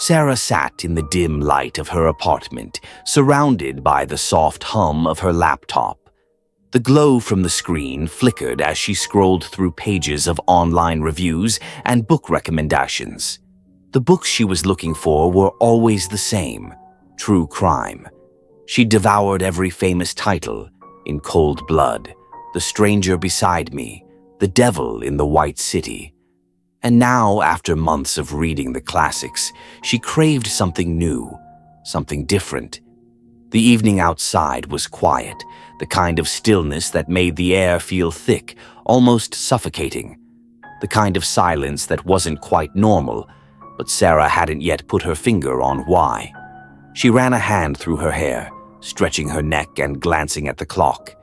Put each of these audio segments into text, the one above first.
Sarah sat in the dim light of her apartment, surrounded by the soft hum of her laptop. The glow from the screen flickered as she scrolled through pages of online reviews and book recommendations. The books she was looking for were always the same: true crime. She devoured every famous title: In Cold Blood, The Stranger Beside Me, The Devil in the White City. And now, after months of reading the classics, she craved something new, something different. The evening outside was quiet, the kind of stillness that made the air feel thick, almost suffocating. The kind of silence that wasn't quite normal, but Sarah hadn't yet put her finger on why. She ran a hand through her hair, stretching her neck and glancing at the clock.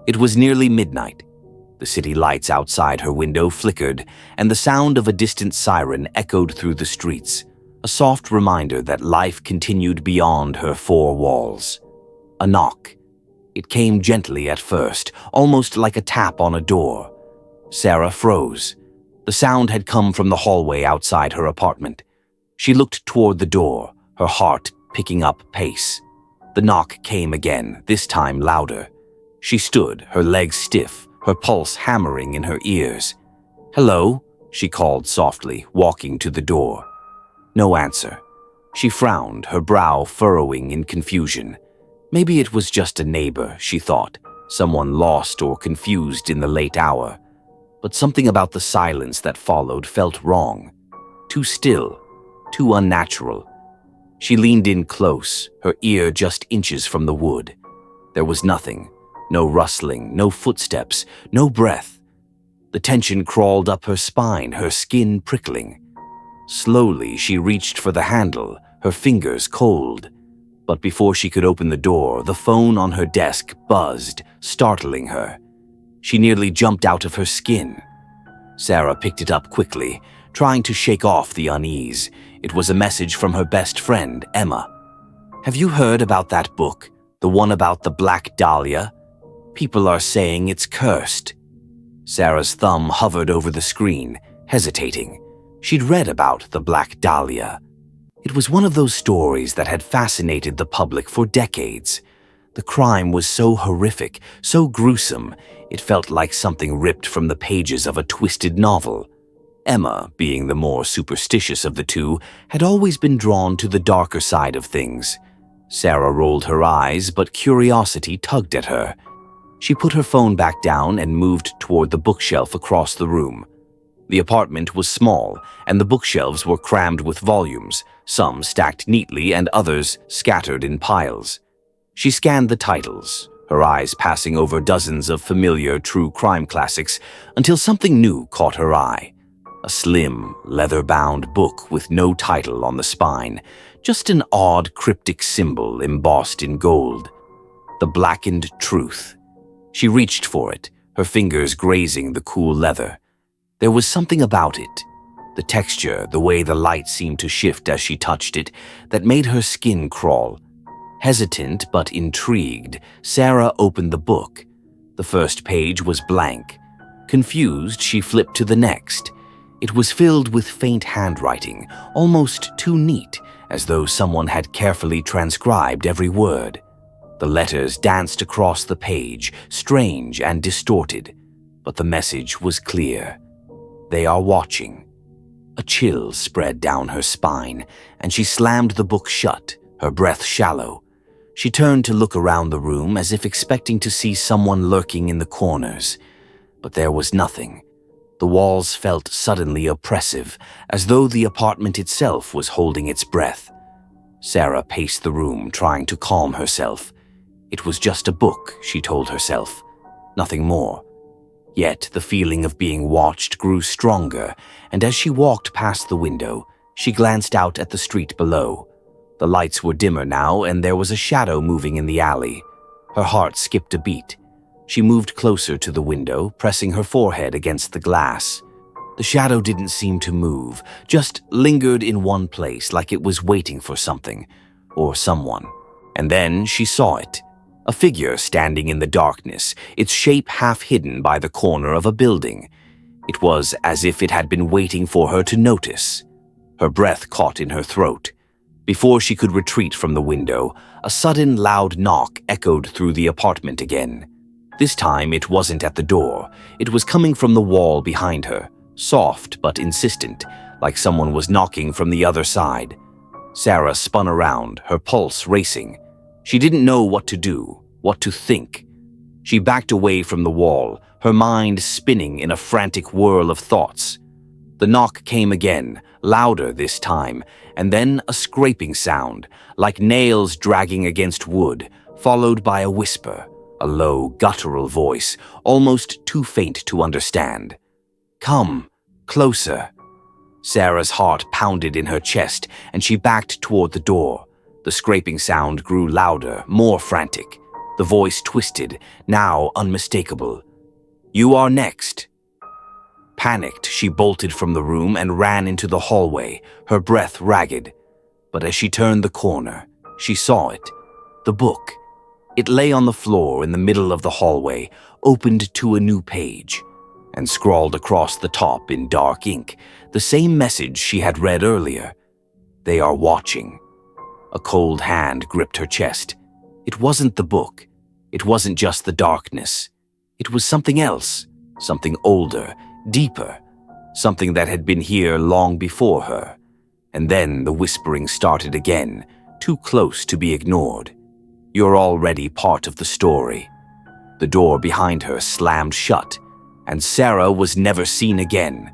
It was nearly midnight. The city lights outside her window flickered, and the sound of a distant siren echoed through the streets, a soft reminder that life continued beyond her four walls. A knock. It came gently at first, almost like a tap on a door. Sarah froze. The sound had come from the hallway outside her apartment. She looked toward the door, her heart picking up pace. The knock came again, this time louder. She stood, her legs stiff, her pulse hammering in her ears. "Hello?" she called softly, walking to the door. No answer. She frowned, her brow furrowing in confusion. Maybe it was just a neighbor, she thought, someone lost or confused in the late hour. But something about the silence that followed felt wrong. Too still, too unnatural. She leaned in close, her ear just inches from the wood. There was nothing. No rustling, no footsteps, no breath. The tension crawled up her spine, her skin prickling. Slowly, she reached for the handle, her fingers cold. But before she could open the door, the phone on her desk buzzed, startling her. She nearly jumped out of her skin. Sarah picked it up quickly, trying to shake off the unease. It was a message from her best friend, Emma. "Have you heard about that book, the one about the Black Dahlia? People are saying it's cursed." Sarah's thumb hovered over the screen, hesitating. She'd read about the Black Dahlia. It was one of those stories that had fascinated the public for decades. The crime was so horrific, so gruesome, it felt like something ripped from the pages of a twisted novel. Emma, being the more superstitious of the two, had always been drawn to the darker side of things. Sarah rolled her eyes, but curiosity tugged at her. She put her phone back down and moved toward the bookshelf across the room. The apartment was small, and the bookshelves were crammed with volumes, some stacked neatly and others scattered in piles. She scanned the titles, her eyes passing over dozens of familiar true crime classics, until something new caught her eye. A slim, leather-bound book with no title on the spine, just an odd cryptic symbol embossed in gold. The Blackened Truth. She reached for it, her fingers grazing the cool leather. There was something about it, the texture, the way the light seemed to shift as she touched it, that made her skin crawl. Hesitant but intrigued, Sarah opened the book. The first page was blank. Confused, she flipped to the next. It was filled with faint handwriting, almost too neat, as though someone had carefully transcribed every word. The letters danced across the page, strange and distorted, but the message was clear. They are watching. A chill spread down her spine, and she slammed the book shut, her breath shallow. She turned to look around the room as if expecting to see someone lurking in the corners, but there was nothing. The walls felt suddenly oppressive, as though the apartment itself was holding its breath. Sarah paced the room, trying to calm herself. It was just a book, she told herself. Nothing more. Yet the feeling of being watched grew stronger, and as she walked past the window, she glanced out at the street below. The lights were dimmer now, and there was a shadow moving in the alley. Her heart skipped a beat. She moved closer to the window, pressing her forehead against the glass. The shadow didn't seem to move, just lingered in one place like it was waiting for something, or someone. And then she saw it. A figure standing in the darkness, its shape half hidden by the corner of a building. It was as if it had been waiting for her to notice. Her breath caught in her throat. Before she could retreat from the window, a sudden loud knock echoed through the apartment again. This time it wasn't at the door. It was coming from the wall behind her, soft but insistent, like someone was knocking from the other side. Sarah spun around, her pulse racing. She didn't know what to do, what to think. She backed away from the wall, her mind spinning in a frantic whirl of thoughts. The knock came again, louder this time, and then a scraping sound, like nails dragging against wood, followed by a whisper, a low, guttural voice, almost too faint to understand. "Come, closer." Sarah's heart pounded in her chest, and she backed toward the door. The scraping sound grew louder, more frantic. The voice twisted, now unmistakable. "You are next." Panicked, she bolted from the room and ran into the hallway, her breath ragged. But as she turned the corner, she saw it. The book. It lay on the floor in the middle of the hallway, opened to a new page, and scrawled across the top in dark ink, the same message she had read earlier. "They are watching." A cold hand gripped her chest. It wasn't the book. It wasn't just the darkness. It was something else, something older, deeper, something that had been here long before her. And then the whispering started again, too close to be ignored. "You're already part of the story." The door behind her slammed shut, and Sarah was never seen again.